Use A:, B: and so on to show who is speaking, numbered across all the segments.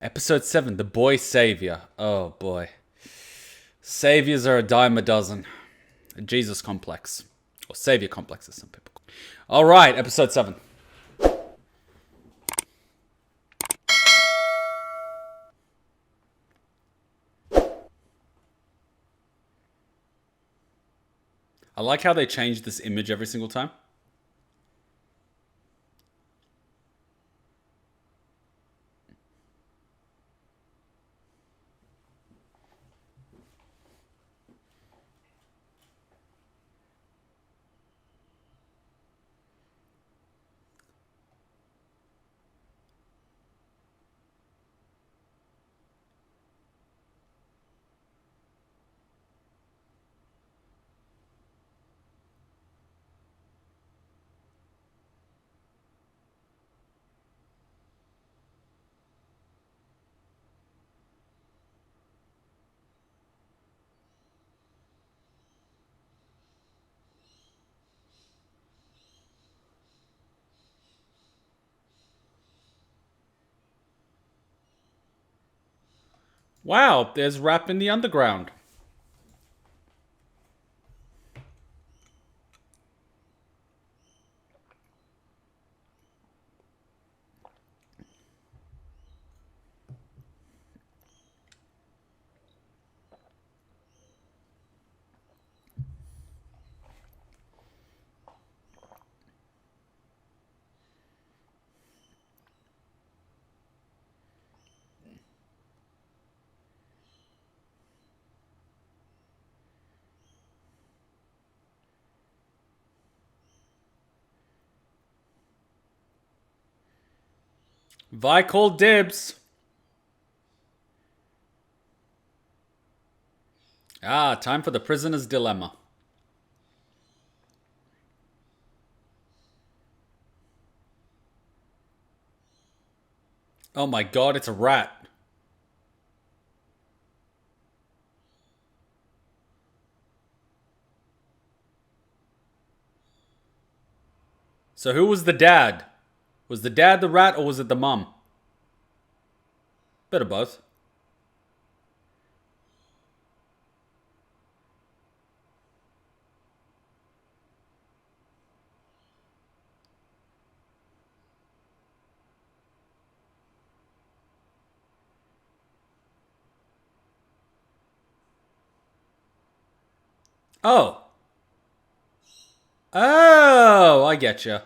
A: Episode 7, The Boy Savior. Oh boy. Saviors are a dime a dozen. A Jesus complex. Or Savior complex, as some people call it. Alright, episode 7. I like how they change this image every single time. Wow, there's rap in the underground. Vi called dibs. Ah, time for the prisoner's dilemma. Oh my god, it's a rat. So who was the dad? Was the dad the rat or was it the mum? Bit of both. Oh. Oh, I get you.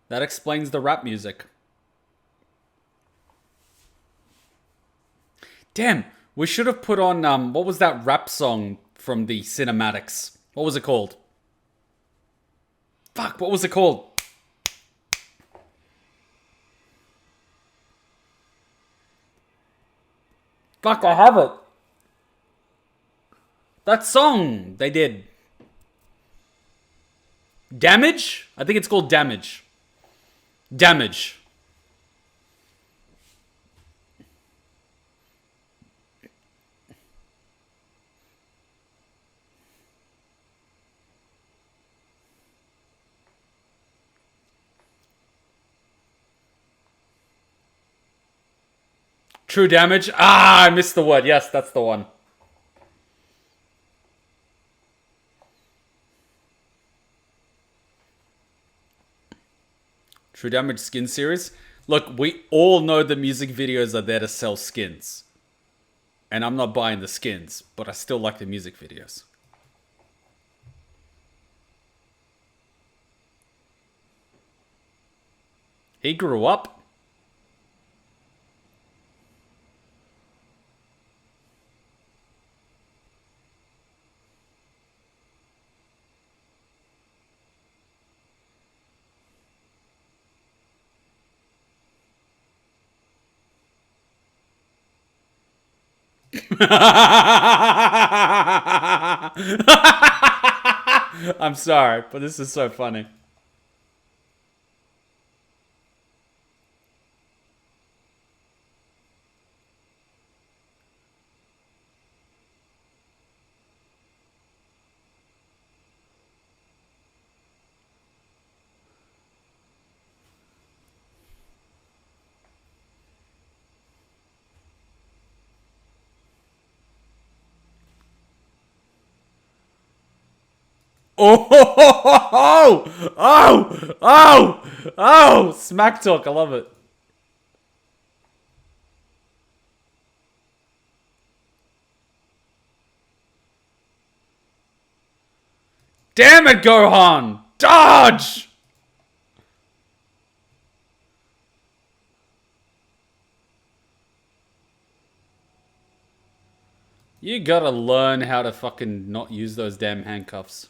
A: That explains the rap music. Damn, we should have put on, what was that rap song from the cinematics? What was it called? Fuck, what was it called? Fuck, I have it. That song they did. Damage? I think it's called Damage. Damage. True Damage? Ah, I missed the word. Yes, that's the one. True Damage skin series. Look, we all know the music videos are there to sell skins. And I'm not buying the skins, but I still like the music videos. He grew up. I'm sorry, but this is so funny. Oh! Oh! Oh! Oh! Oh! Smack talk. I love it. Damn it, Gohan! Dodge! You gotta learn how to fucking not use those damn handcuffs.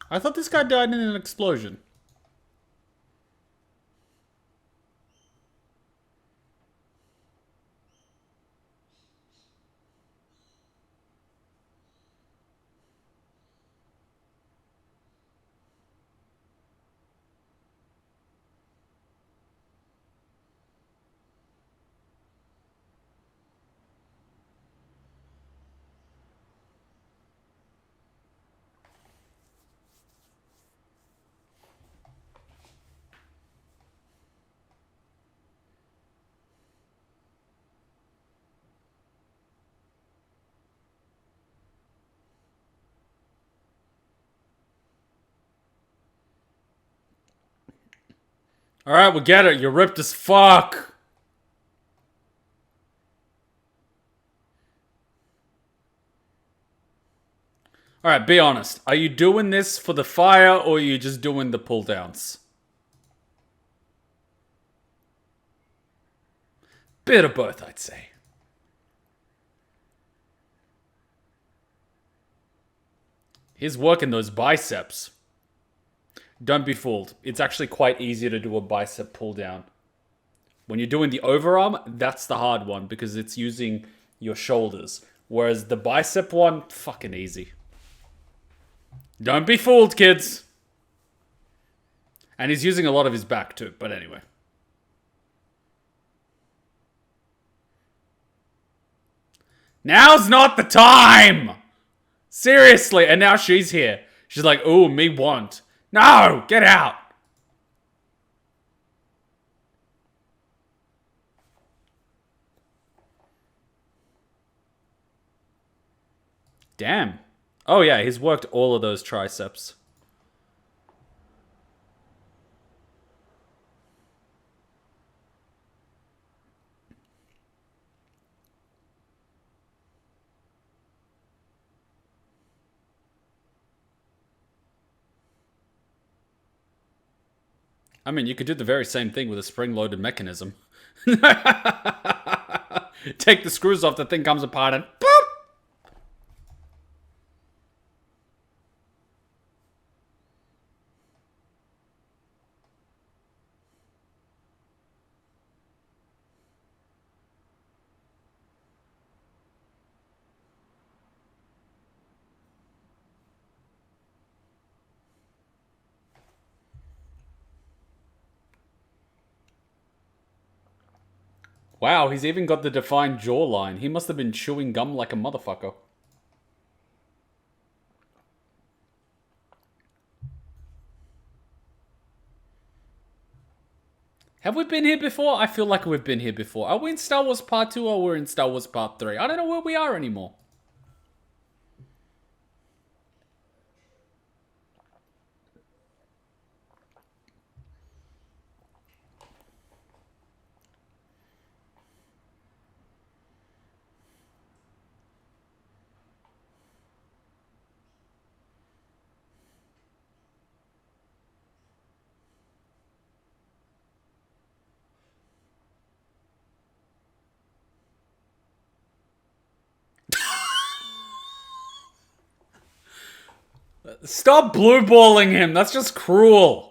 A: I thought this guy died in an explosion. Alright, we get it. You're ripped as fuck. Alright, be honest. Are you doing this for the fire or are you just doing the pull downs? Bit of both, I'd say. He's working those biceps. Don't be fooled. It's actually quite easy to do a bicep pull down. When you're doing the overarm, that's the hard one because it's using your shoulders. Whereas the bicep one, fucking easy. Don't be fooled, kids. And he's using a lot of his back too, but anyway. Now's not the time! Seriously, and now she's here. She's like, ooh, me want. No, get out. Damn. Oh yeah, he's worked all of those triceps. I mean, you could do the very same thing with a spring-loaded mechanism. Take the screws off, the thing comes apart and boop! Wow, he's even got the defined jawline. He must have been chewing gum like a motherfucker. Have we been here before? I feel like we've been here before. Are we in Star Wars Part 2 or we're in Star Wars Part 3? I don't know where we are anymore. Stop blue balling him. That's just cruel.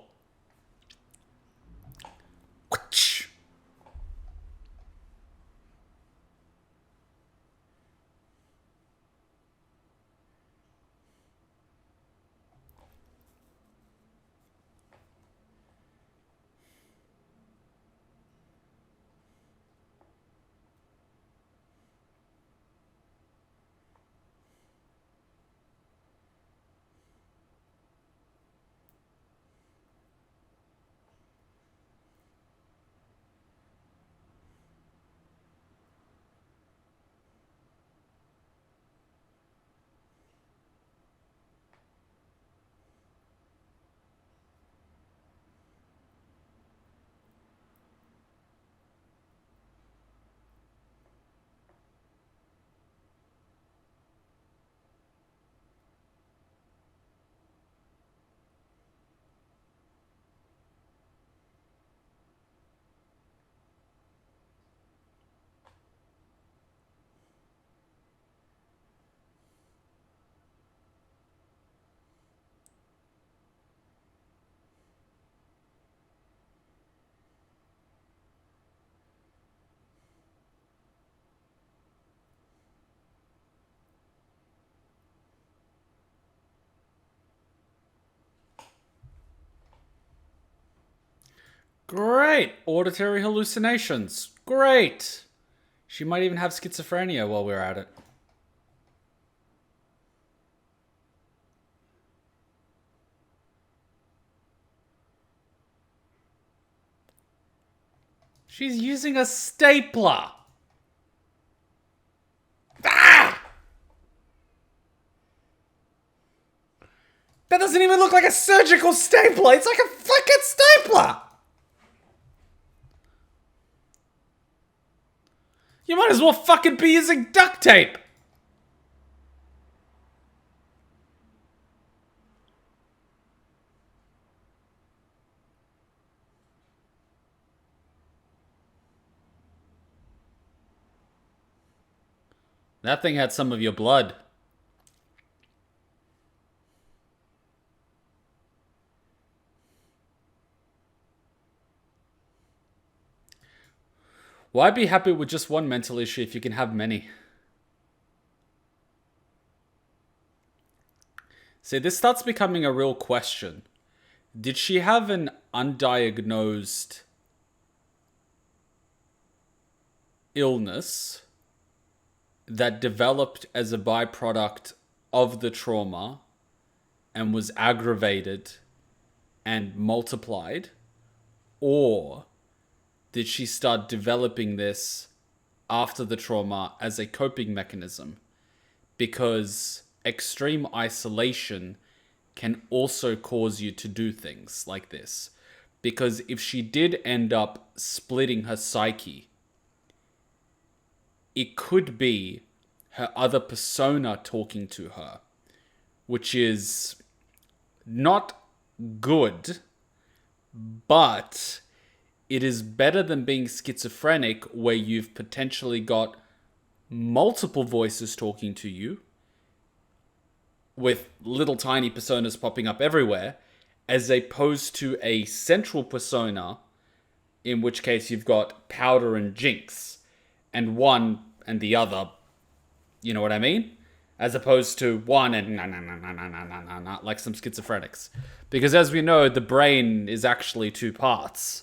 A: Great. Auditory hallucinations. Great. She might even have schizophrenia while we're at it. She's using a stapler. Ah! That doesn't even look like a surgical stapler. It's like a fucking stapler. You might as well fucking be using duct tape. That thing had some of your blood. Why be happy with just one mental issue if you can have many? See, this starts becoming a real question. Did she have an undiagnosed illness that developed as a byproduct of the trauma and was aggravated and multiplied? Or did she start developing this after the trauma as a coping mechanism? Because extreme isolation can also cause you to do things like this. Because if she did end up splitting her psyche, it could be her other persona talking to her, which is not good, but it is better than being schizophrenic where you've potentially got multiple voices talking to you with little tiny personas popping up everywhere, as opposed to a central persona, in which case you've got Powder and Jinx, and one and the other, you know what I mean? As opposed to one and na like some schizophrenics. Because as we know, the brain is actually two parts.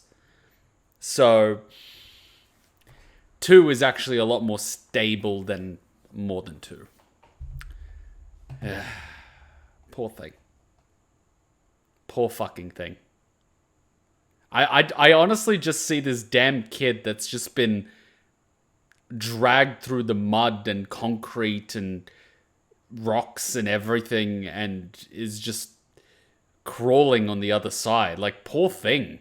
A: So, two is actually a lot more stable than more than two. Poor thing. Poor fucking thing. I honestly just see this damn kid that's just been dragged through the mud and concrete and rocks and everything and is just crawling on the other side. Like, poor thing.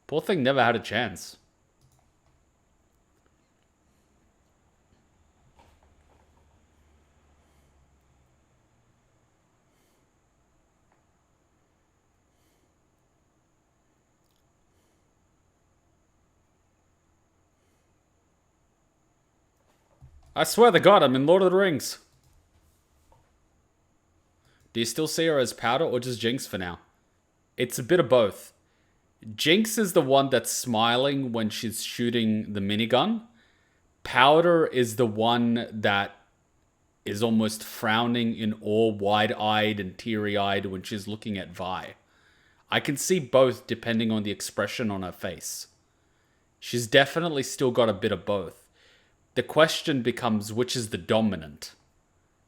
A: Poor thing never had a chance. I swear to God, I'm in Lord of the Rings. Do you still see her as Powder or just Jinx for now? It's a bit of both. Jinx is the one that's smiling when she's shooting the minigun. Powder is the one that is almost frowning in awe, wide-eyed and teary-eyed when she's looking at Vi. I can see both depending on the expression on her face. She's definitely still got a bit of both. The question becomes which is the dominant.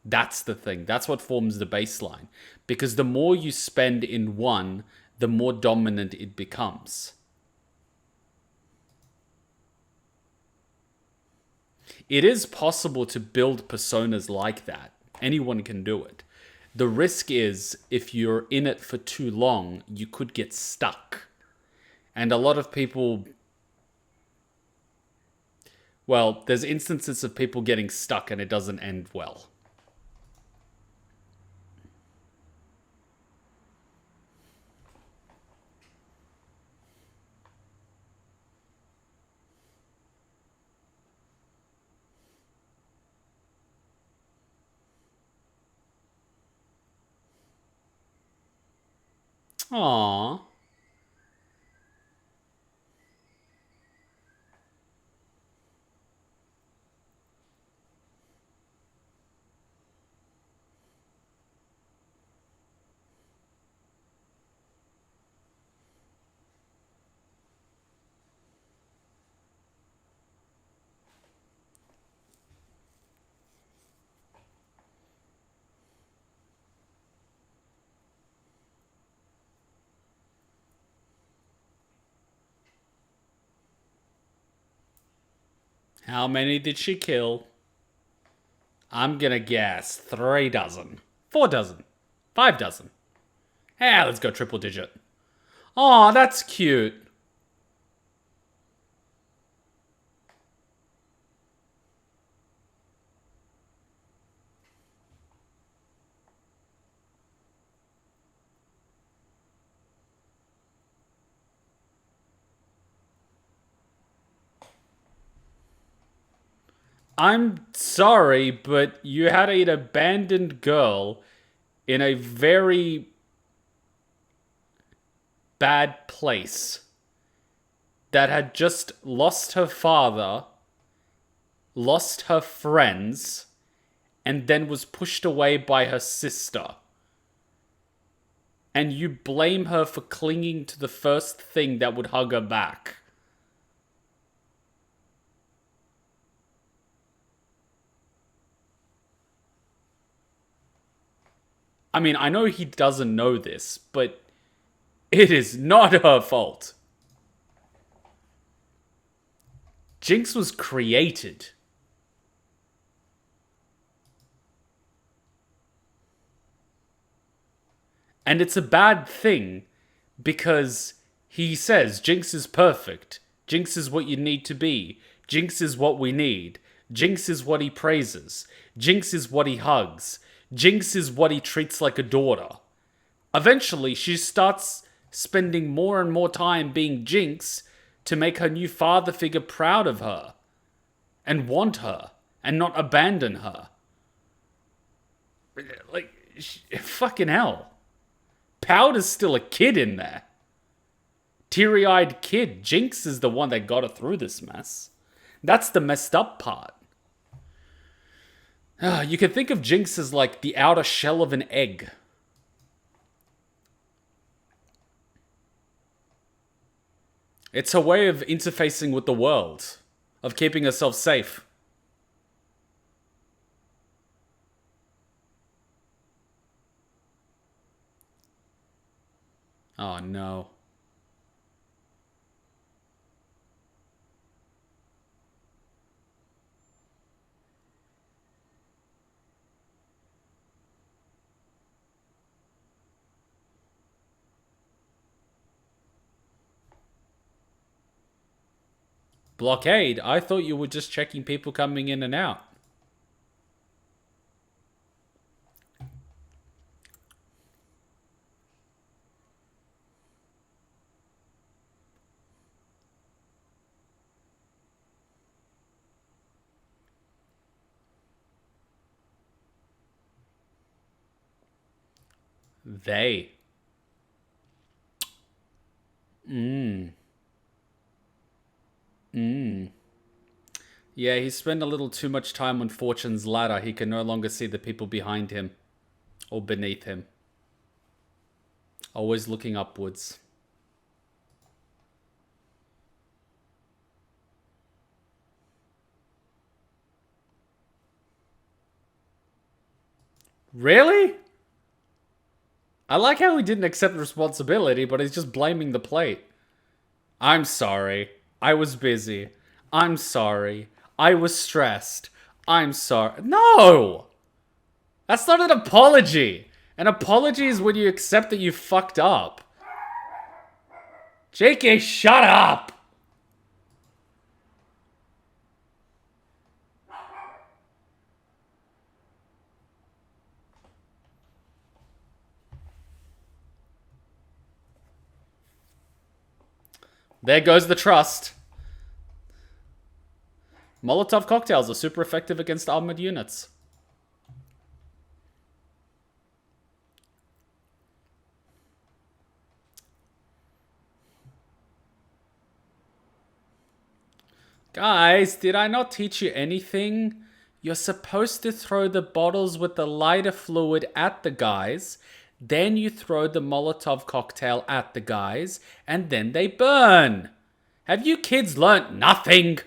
A: That's the thing. That's what forms the baseline. Because the more you spend in one, the more dominant it becomes. It is possible to build personas like that. Anyone can do it. The risk is, if you're in it for too long, you could get stuck. And a lot of people... Well, there's instances of people getting stuck and it doesn't end well. Aww. How many did she kill? I'm gonna guess 3 dozen. 4 dozen. 5 dozen. Hey, let's go triple digit. Aw, that's cute. I'm sorry, but you had an abandoned girl in a very bad place that had just lost her father, lost her friends, and then was pushed away by her sister. And you blame her for clinging to the first thing that would hug her back. I mean, I know he doesn't know this, but it is not her fault. Jinx was created. And it's a bad thing because he says Jinx is perfect. Jinx is what you need to be. Jinx is what we need. Jinx is what he praises. Jinx is what he hugs. Jinx is what he treats like a daughter. Eventually, she starts spending more and more time being Jinx to make her new father figure proud of her and want her and not abandon her. Like, fucking hell. Powder's still a kid in there. Teary-eyed kid. Jinx is the one that got her through this mess. That's the messed up part. You can think of Jinx as like the outer shell of an egg. It's her way of interfacing with the world, of keeping herself safe. Oh no. Blockade? I thought you were just checking people coming in and out. They. Yeah, he spent a little too much time on Fortune's ladder. He can no longer see the people behind him or beneath him. Always looking upwards. Really? I like how he didn't accept responsibility, but he's just blaming the plate. I'm sorry. I was busy. I'm sorry. I was stressed. I'm sorry. No! That's not an apology. An apology is when you accept that you fucked up. JK, shut up! There goes the trust. Molotov cocktails are super effective against armored units. Guys, did I not teach you anything? You're supposed to throw the bottles with the lighter fluid at the guys, then you throw the Molotov cocktail at the guys, and then they burn. Have you kids learnt nothing?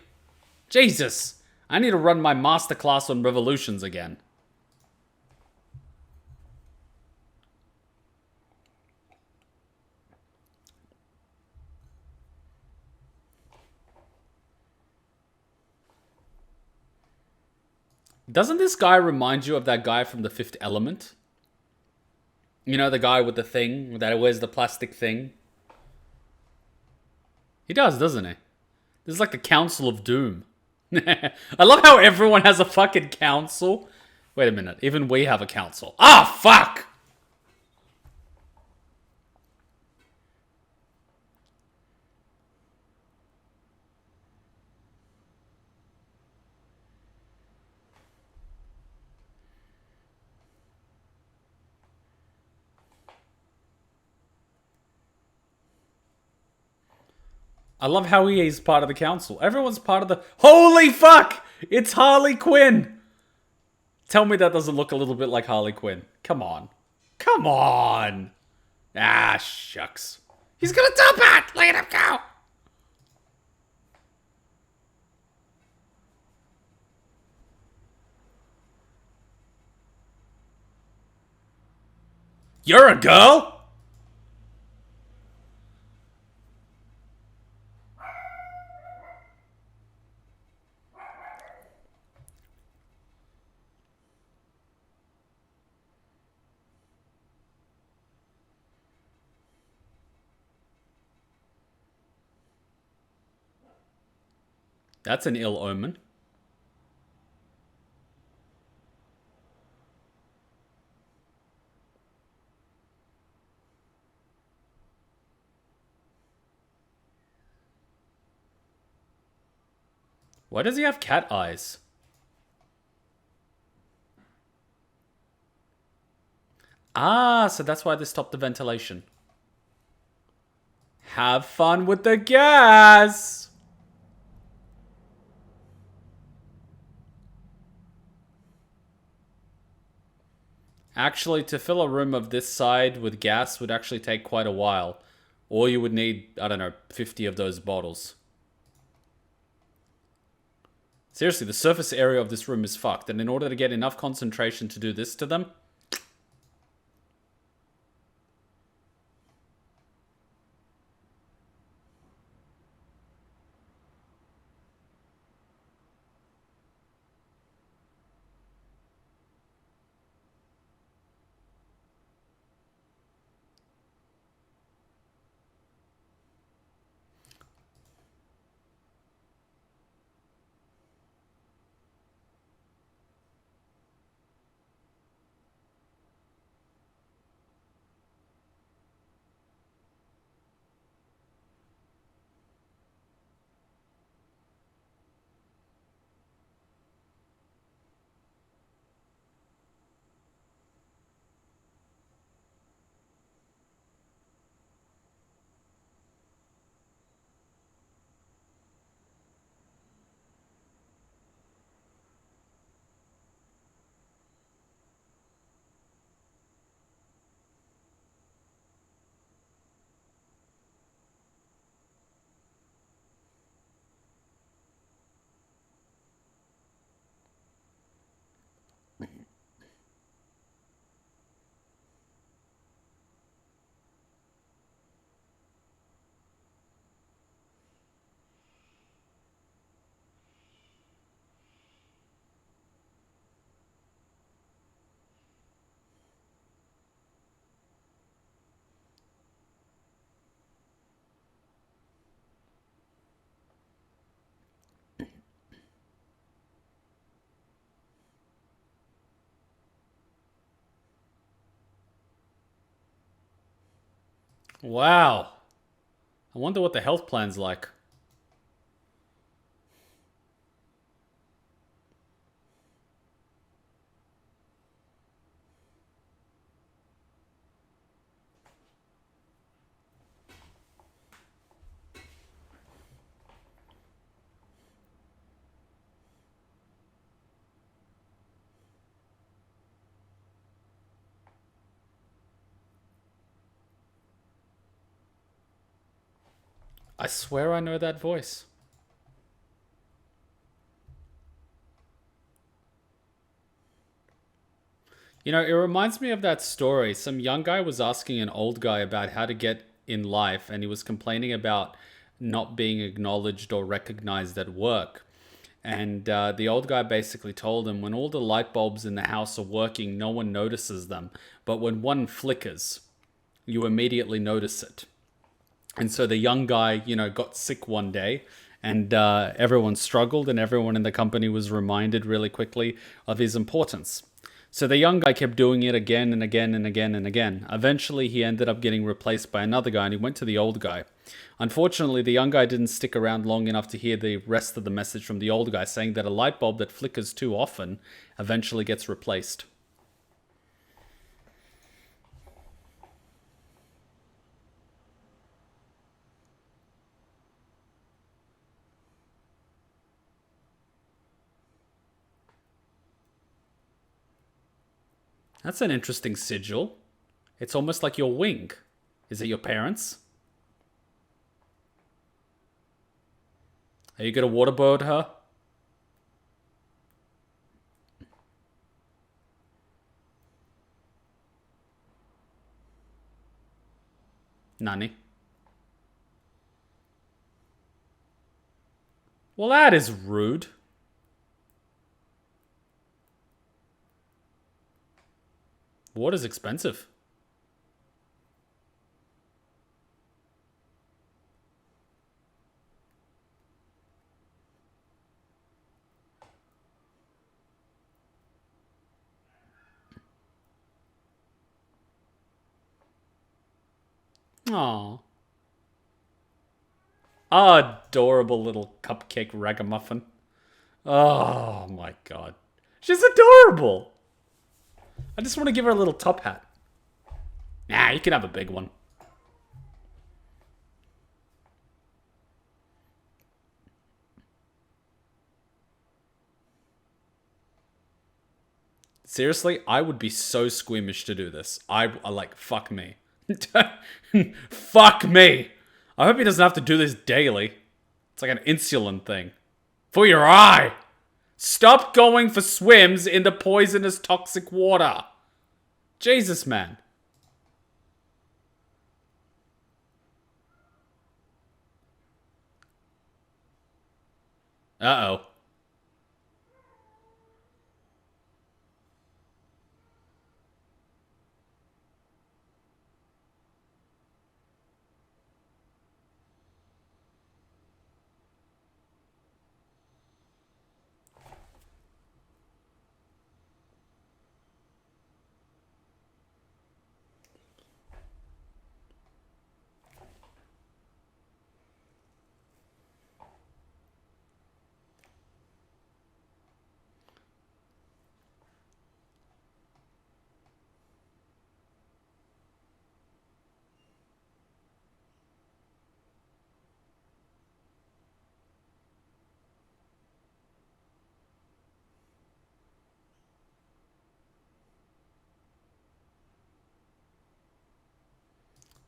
A: Jesus, I need to run my masterclass on revolutions again. Doesn't this guy remind you of that guy from The Fifth Element? You know, the guy with the thing, that wears the plastic thing? He does, doesn't he? This is like the Council of Doom. I love how everyone has a fucking council. Wait a minute, even we have a council. Ah, fuck! I love how he is part of the council. Everyone's part of the... Holy fuck! It's Harley Quinn! Tell me that doesn't look a little bit like Harley Quinn. Come on. Come on! Ah, shucks. He's gonna dump it! Let him go! You're a girl? That's an ill omen. Why does he have cat eyes? Ah, so that's why they stopped the ventilation. Have fun with the gas! Actually, to fill a room of this side with gas would actually take quite a while. Or you would need, I don't know, 50 of those bottles. Seriously, the surface area of this room is fucked. And in order to get enough concentration to do this to them... Wow. I wonder what the health plan's like. I swear I know that voice. You know, it reminds me of that story. Some young guy was asking an old guy about how to get in life, and he was complaining about not being acknowledged or recognized at work. And the old guy basically told him when all the light bulbs in the house are working, no one notices them. But when one flickers, you immediately notice it. And so the young guy, got sick one day, and everyone struggled, and everyone in the company was reminded really quickly of his importance. So the young guy kept doing it again and again and again and again. Eventually, he ended up getting replaced by another guy, and he went to the old guy. Unfortunately, the young guy didn't stick around long enough to hear the rest of the message from the old guy, saying that a light bulb that flickers too often eventually gets replaced. That's an interesting sigil. It's almost like your wing. Is it your parents? Are you going to waterboard her? Nani? Well, that is rude. Water's expensive. Aww. Adorable little cupcake ragamuffin. Oh my god. She's adorable. I just want to give her a little top hat. Nah, you can have a big one. Seriously, I would be so squeamish to do this. I like, fuck me. Fuck me. I hope he doesn't have to do this daily. It's like an insulin thing. For your eye. Stop going for swims in the poisonous toxic water. Jesus, man. Uh-oh.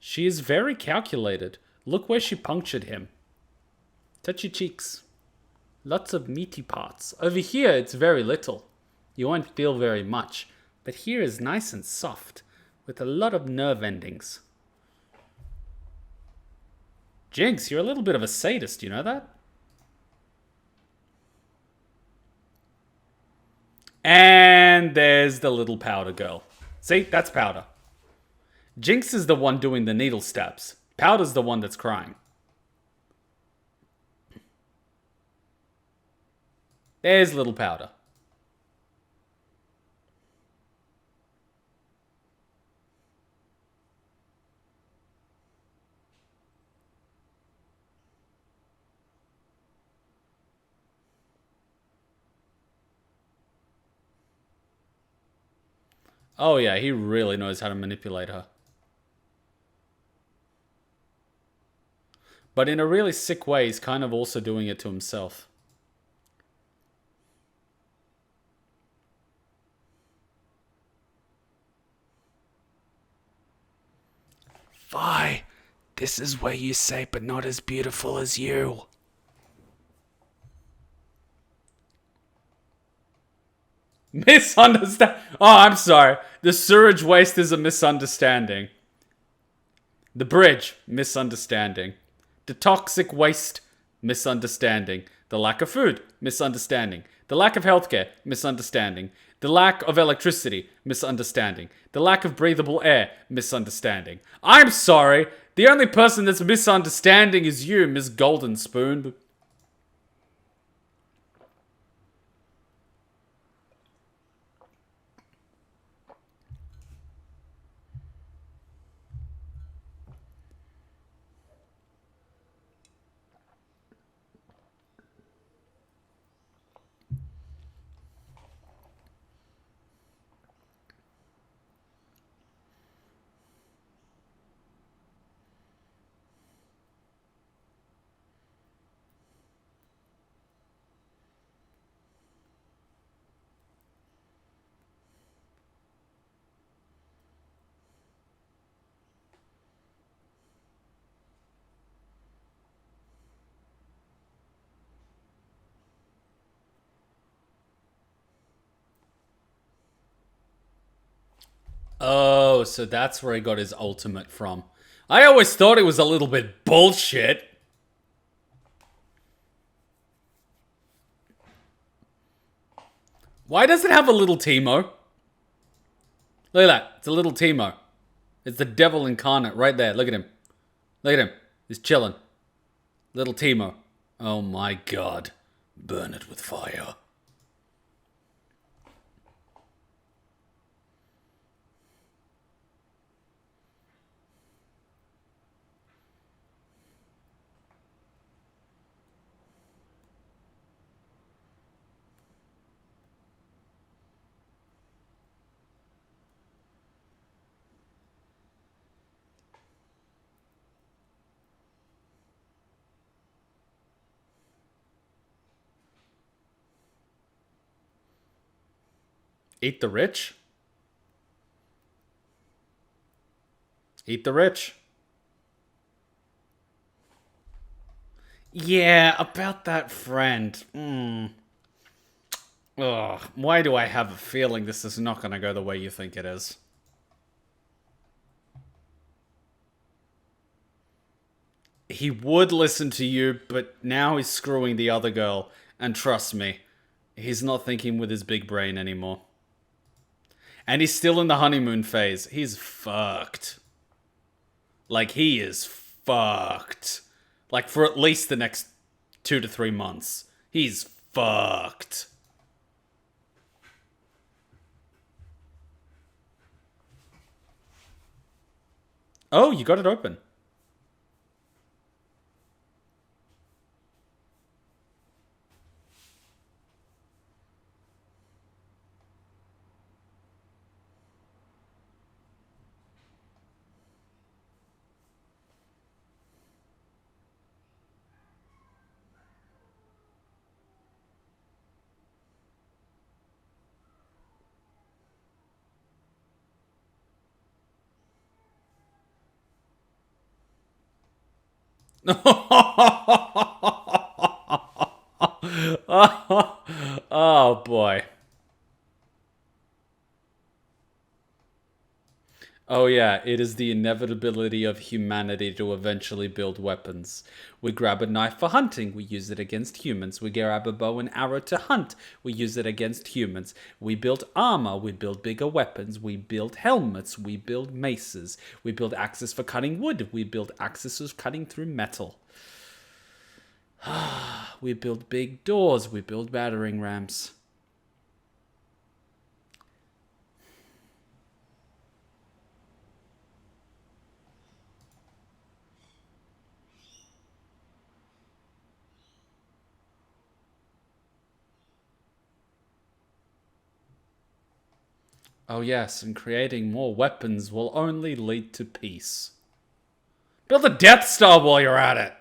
A: She is very calculated. Look where she punctured him. Touch your cheeks. Lots of meaty parts. Over here, it's very little. You won't feel very much. But here is nice and soft, with a lot of nerve endings. Jinx, you're a little bit of a sadist, you know that? And there's the little powder girl. See, that's Powder. Jinx is the one doing the needle stabs. Powder's the one that's crying. There's little Powder. Oh yeah, he really knows how to manipulate her. But in a really sick way, he's kind of also doing it to himself. Vi, this is where you say, but not as beautiful as you. Misunderstand. Oh, I'm sorry. The sewage waste is a misunderstanding. The bridge, misunderstanding. The toxic waste, misunderstanding. The lack of food, misunderstanding. The lack of healthcare, misunderstanding. The lack of electricity, misunderstanding. The lack of breathable air, misunderstanding. I'm sorry. The only person that's misunderstanding is you, Miss Golden Spoon. Oh, so that's where he got his ultimate from. I always thought it was a little bit bullshit. Why does it have a little Teemo? Look at that. It's a little Teemo. It's the devil incarnate right there. Look at him. Look at him. He's chilling. Little Teemo. Oh my god. Burn it with fire. Eat the rich? Eat the rich. Yeah, about that friend. Ugh, why do I have a feeling this is not going to go the way you think it is? He would listen to you, but now he's screwing the other girl. And trust me, he's not thinking with his big brain anymore. And he's still in the honeymoon phase. He's fucked. Like, he is fucked. Like, for at least the next 2 to 3 months. He's fucked. Oh, you got it open. Oh boy. Oh yeah, it is the inevitability of humanity to eventually build weapons. We grab a knife for hunting, we use it against humans. We grab a bow and arrow to hunt, we use it against humans. We build armor, we build bigger weapons, we build helmets, we build maces, we build axes for cutting wood, we build axes for cutting through metal. We build big doors, we build battering rams. Oh yes, and creating more weapons will only lead to peace. Build a Death Star while you're at it!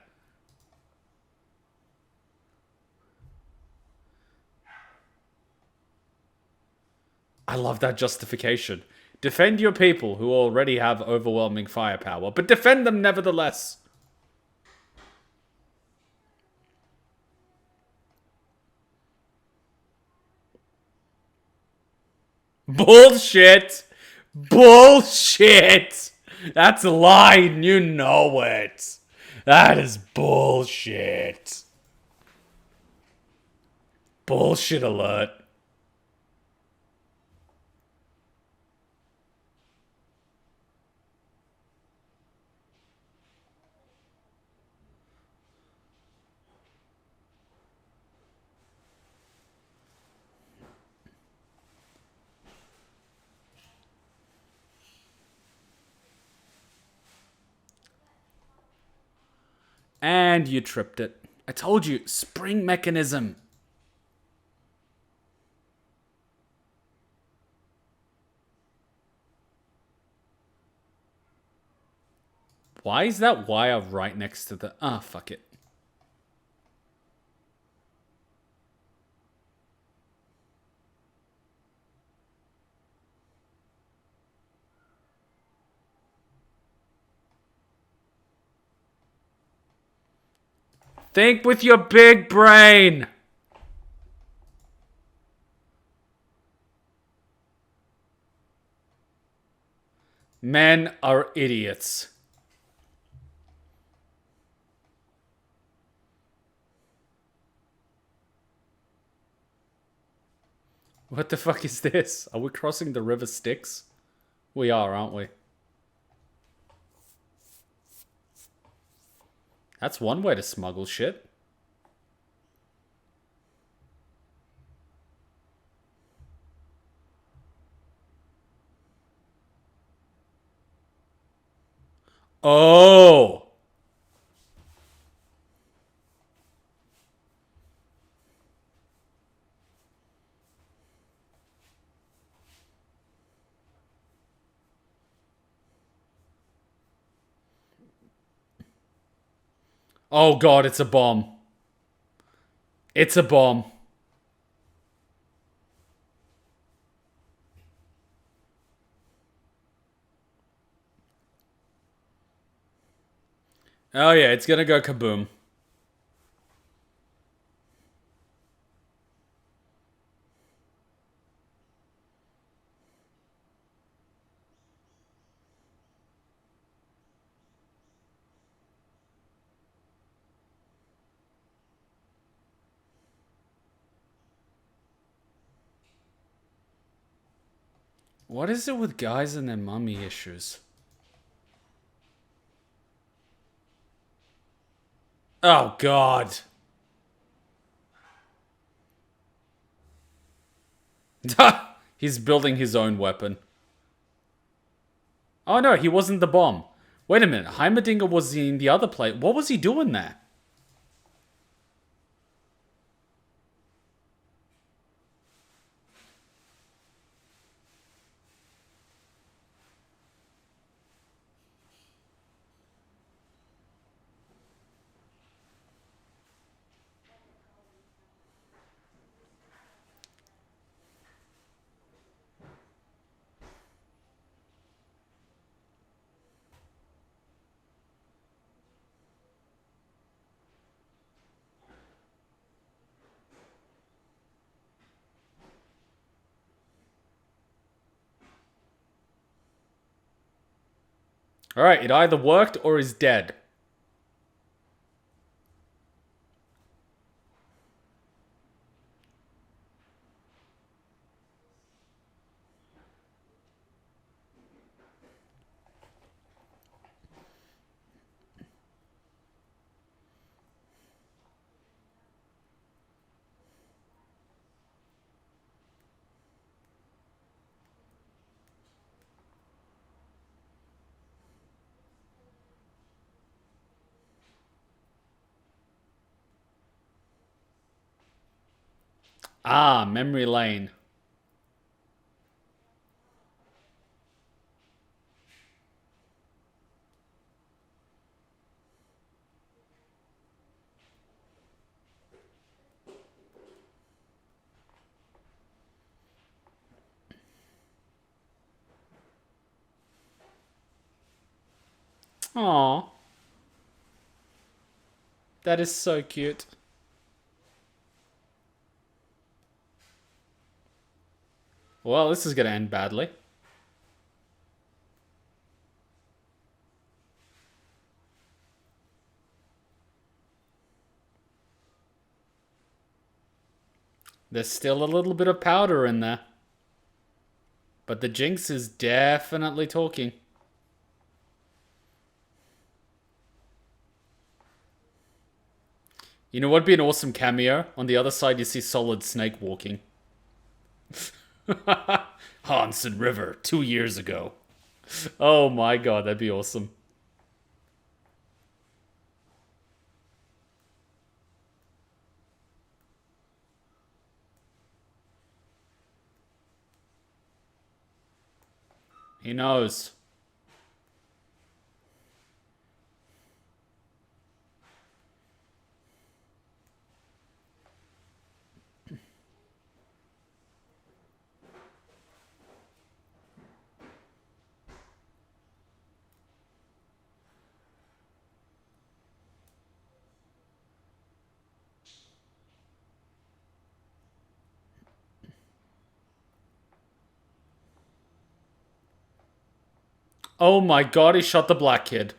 A: I love that justification. Defend your people who already have overwhelming firepower, but defend them nevertheless. Bullshit! Bullshit! That's a line, you know it. That is bullshit. Bullshit alert. And you tripped it. I told you, spring mechanism. Why is that wire right next to the... Ah, fuck it. Think with your big brain. Men are idiots. What the fuck is this? Are we crossing the river Styx? We are, aren't we? That's one way to smuggle shit. Oh! Oh god, it's a bomb. It's a bomb. Oh yeah, it's gonna go kaboom. What is it with guys and their mummy issues? Oh god. He's building his own weapon. Oh no, he wasn't the bomb. Wait a minute, Heimerdinger was in the other place. What was he doing there? Alright, it either worked or is dead. Ah, memory lane. Aw. That is so cute. Well, this is gonna end badly. There's still a little bit of powder in there. But the Jinx is definitely talking. You know what'd be an awesome cameo? On the other side, you see Solid Snake walking. Hansen River, 2 years ago. Oh my god, that'd be awesome. He knows. Oh my god, he shot the black kid.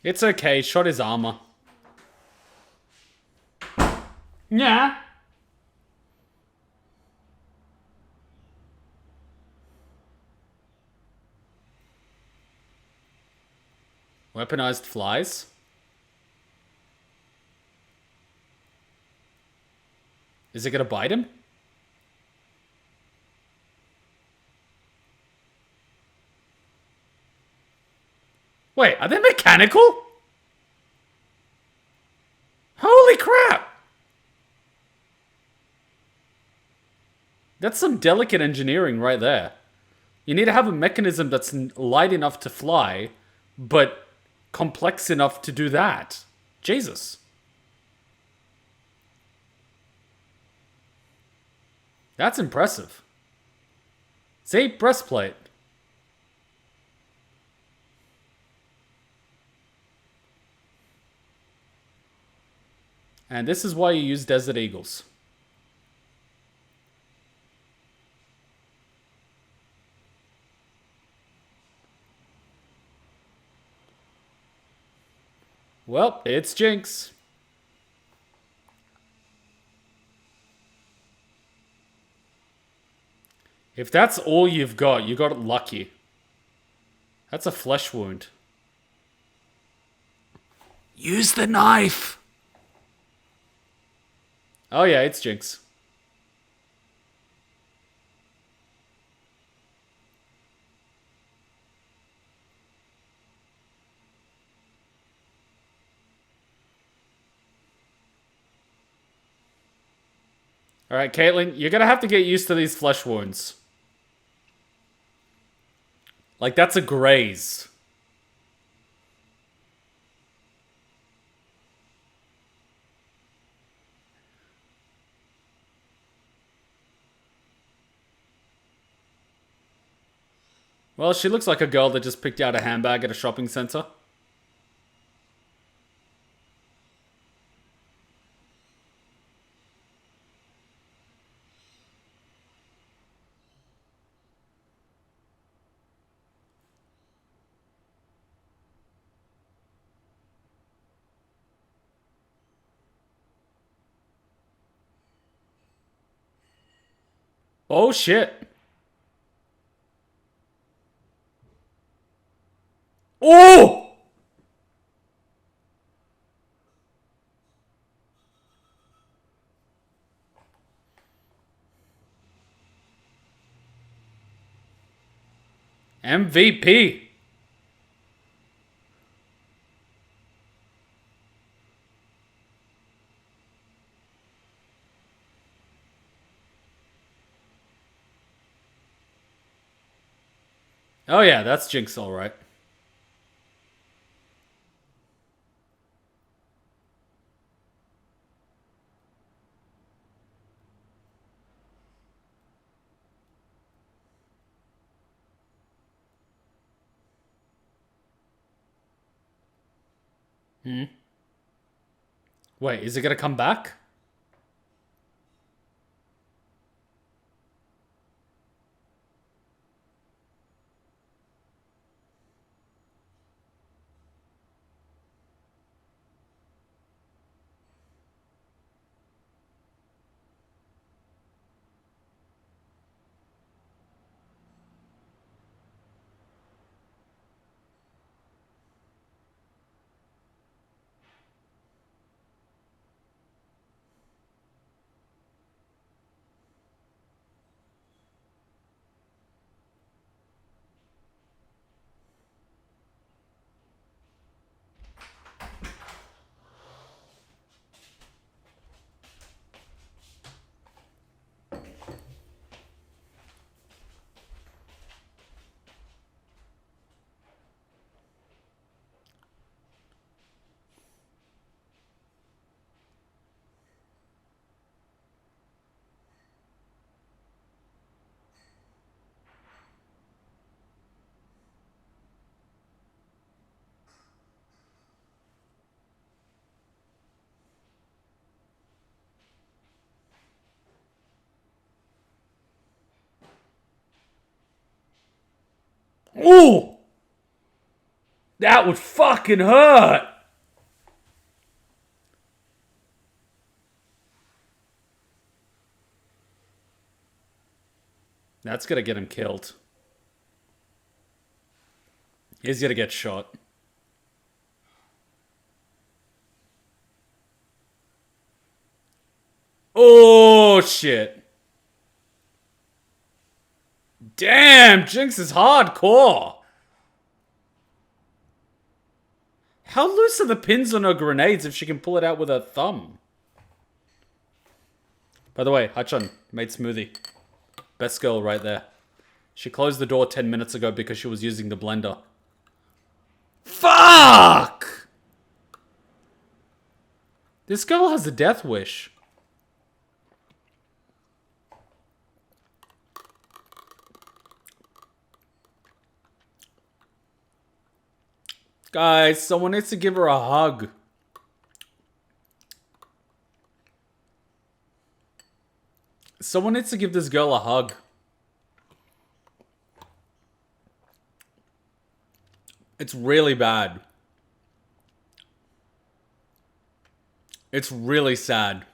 A: It's okay, shot his armor. Yeah. Weaponized flies. Is it gonna bite him? Wait, are they mechanical? Holy crap! That's some delicate engineering right there. You need to have a mechanism that's light enough to fly, but complex enough to do that. Jesus. That's impressive. See, breastplate. And this is why you use Desert Eagles. Well, it's Jinx. If that's all you've got, you got it lucky. That's a flesh wound. Use the knife! Oh yeah, it's Jinx. Alright, Caitlyn, you're gonna have to get used to these flesh wounds. Like, that's a graze. Well, she looks like a girl that just picked out a handbag at a shopping center. Oh shit. Oh! MVP. Oh yeah, that's Jinx, all right. Wait, is it gonna come back? Ooh! That would fucking hurt! That's gonna get him killed. He's gonna get shot. Oh, shit. Damn, Jinx is hardcore. How loose are the pins on her grenades if she can pull it out with her thumb? By the way, Hachan made smoothie. Best girl right there. She closed the door 10 minutes ago because she was using the blender. Fuck! This girl has a death wish. Guys, someone needs to give her a hug. Someone needs to give this girl a hug. It's really bad. It's really sad.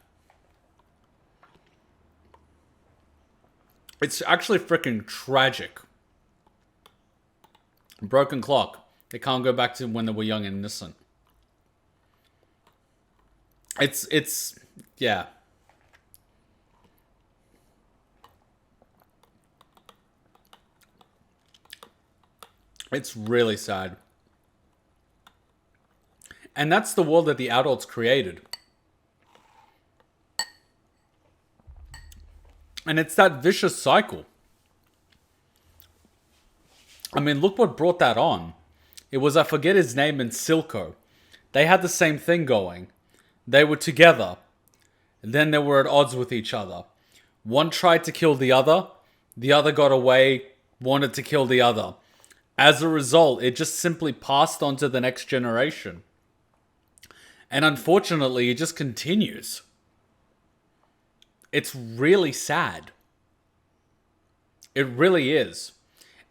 A: It's actually freaking tragic. Broken clock. They can't go back to when they were young and innocent. Yeah. It's really sad. And that's the world that the adults created. And it's that vicious cycle. I mean, look what brought that on. It was, I forget his name, and Silco. They had the same thing going. They were together. Then they were at odds with each other. One tried to kill the other got away, wanted to kill the other. As a result, it just simply passed on to the next generation. And unfortunately, it just continues. It's really sad. It really is.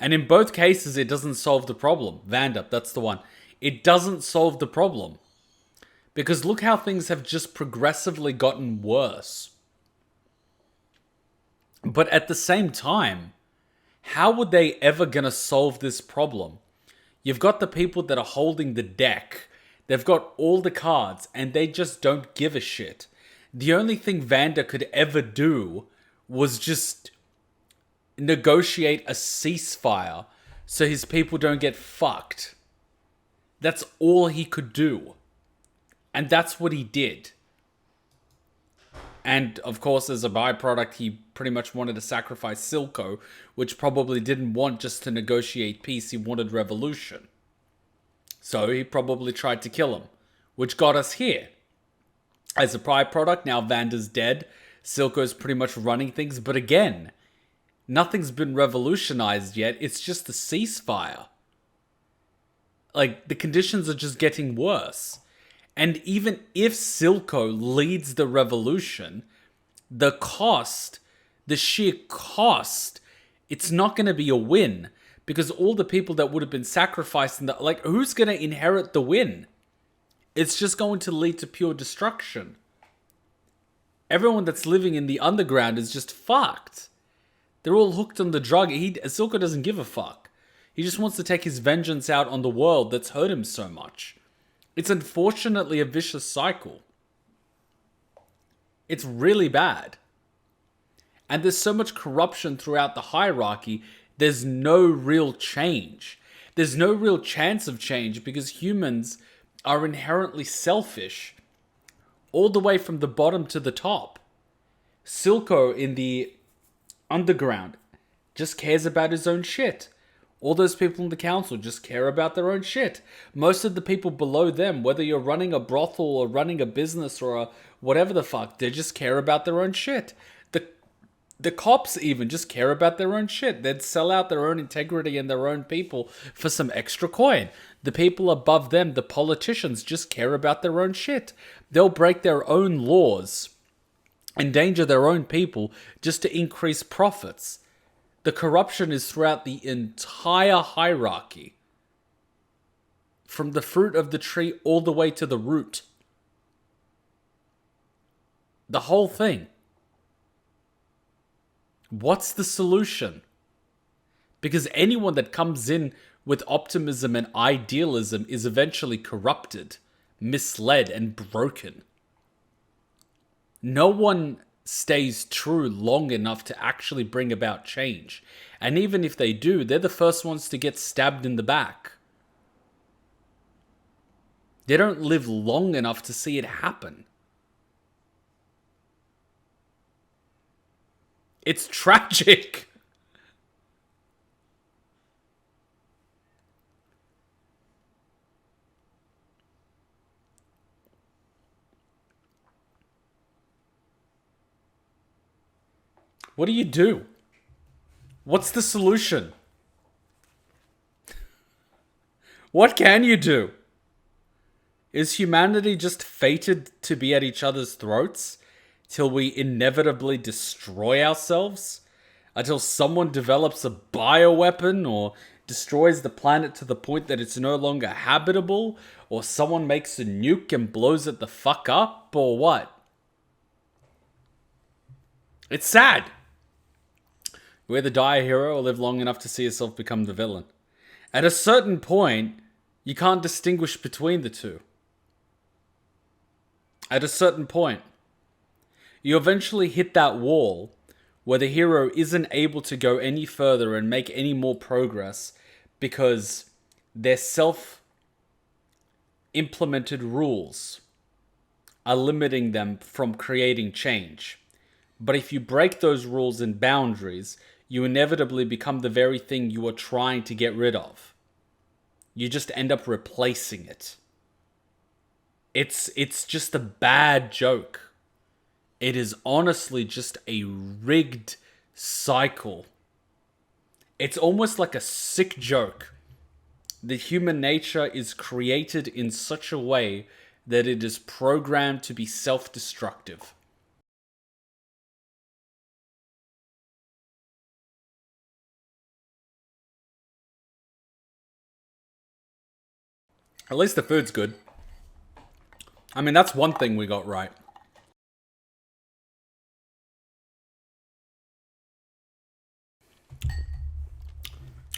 A: And in both cases, it doesn't solve the problem. Vanda, that's the one. It doesn't solve the problem. Because look how things have just progressively gotten worse. But at the same time, how would they ever gonna solve this problem? You've got the people that are holding the deck. They've got all the cards, and they just don't give a shit. The only thing Vanda could ever do was just negotiate a ceasefire so his people don't get fucked. That's all he could do. And that's what he did. And of course, as a byproduct, he pretty much wanted to sacrifice Silco, which probably didn't want just to negotiate peace, he wanted revolution. So he probably tried to kill him, which got us here. As a byproduct, now Vanda's dead, Silco's pretty much running things, but again, nothing's been revolutionized yet, it's just a ceasefire. Like, the conditions are just getting worse. And even if Silco leads the revolution, the cost, the sheer cost, it's not going to be a win. Because all the people that would have been sacrificed, like, who's going to inherit the win? It's just going to lead to pure destruction. Everyone that's living in the underground is just fucked. They're all hooked on the drug. Silco doesn't give a fuck. He just wants to take his vengeance out on the world that's hurt him so much. It's unfortunately a vicious cycle. It's really bad. And there's so much corruption throughout the hierarchy, there's no real change. There's no real chance of change because humans are inherently selfish all the way from the bottom to the top. Silco in the underground just cares about his own shit. All those people in the council just care about their own shit. Most of the people below them, whether you're running a brothel or running a business or whatever the fuck, they just care about their own shit. The cops even just care about their own shit. They'd sell out their own integrity and their own people for some extra coin. The people above them, the politicians, just care about their own shit. They'll break their own laws, endanger their own people just to increase profits. The corruption is throughout the entire hierarchy. From the fruit of the tree all the way to the root. The whole thing. What's the solution? Because anyone that comes in with optimism and idealism is eventually corrupted, misled, and broken. No one stays true long enough to actually bring about change. And even if they do, they're the first ones to get stabbed in the back. They don't live long enough to see it happen. It's tragic. What do you do? What's the solution? What can you do? Is humanity just fated to be at each other's throats till we inevitably destroy ourselves? Until someone develops a bioweapon or destroys the planet to the point that it's no longer habitable? Or someone makes a nuke and blows it the fuck up? Or what? It's sad. You either die a hero or live long enough to see yourself become the villain. At a certain point, you can't distinguish between the two. At a certain point, you eventually hit that wall where the hero isn't able to go any further and make any more progress because their self-implemented rules are limiting them from creating change. But if you break those rules and boundaries, you inevitably become the very thing you are trying to get rid of. You just end up replacing it. It's just a bad joke. It is honestly just a rigged cycle. It's almost like a sick joke. The human nature is created in such a way that it is programmed to be self-destructive. At least the food's good. I mean, that's one thing we got right.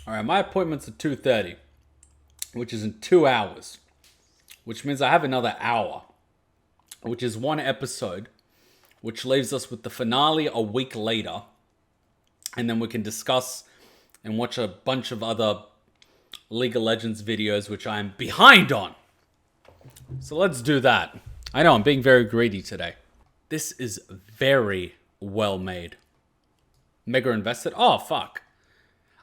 A: Alright, my appointment's at 2:30, which is in 2 hours. Which means I have another hour, which is one episode, which leaves us with the finale a week later. And then we can discuss and watch a bunch of other League of Legends videos, which I'm behind on. So let's do that. I know, I'm being very greedy today. This is very well made. Mega invested? Oh, fuck.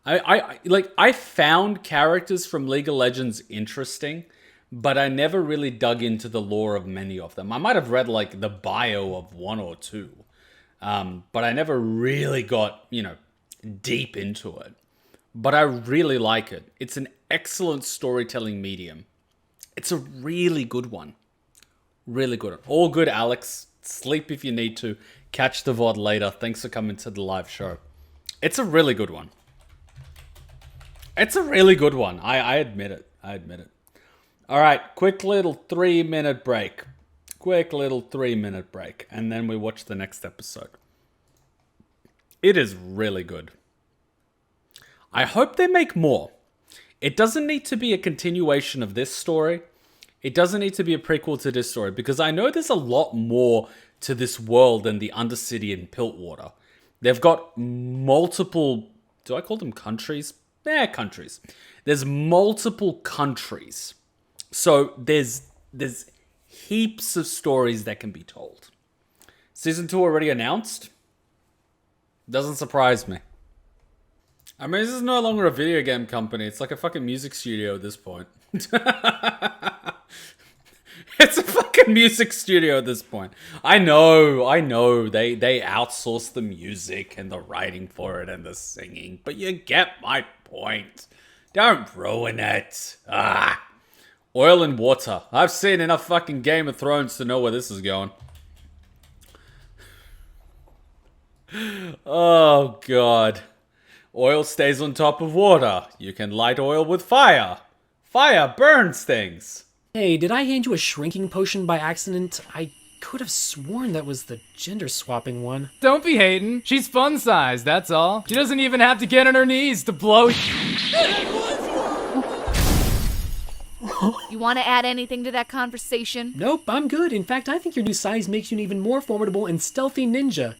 A: I found characters from League of Legends interesting, but I never really dug into the lore of many of them. I might have read, like, the bio of one or two, but I never really got, deep into it. But I really like it. It's an excellent storytelling medium. It's a really good one. Really good. All good, Alex. Sleep if you need to. Catch the VOD later. Thanks for coming to the live show. It's a really good one. It's a really good one. I admit it. I admit it. All right. Quick little 3-minute break. Quick little 3-minute break. And then we watch the next episode. It is really good. I hope they make more. It doesn't need to be a continuation of this story. It doesn't need to be a prequel to this story, because I know there's a lot more to this world than the Undercity and Piltwater. They've got multiple... Do I call them countries? Countries. There's multiple countries. So there's heaps of stories that can be told. Season 2 already announced? Doesn't surprise me. I mean, this is no longer a video game company. It's like a fucking music studio at this point. It's a fucking music studio at this point. I know. They outsource the music and the writing for it and the singing. But you get my point. Don't ruin it. Oil and water. I've seen enough fucking Game of Thrones to know where this is going. Oh, God. Oil stays on top of water. You can light oil with fire. Fire burns things.
B: Hey, did I hand you a shrinking potion by accident? I could have sworn that was the gender swapping one.
C: Don't be hating. She's fun size, that's all. She doesn't even have to get on her knees to blow.
D: You want to add anything to that conversation?
B: Nope, I'm good. In fact, I think your new size makes you an even more formidable and stealthy ninja.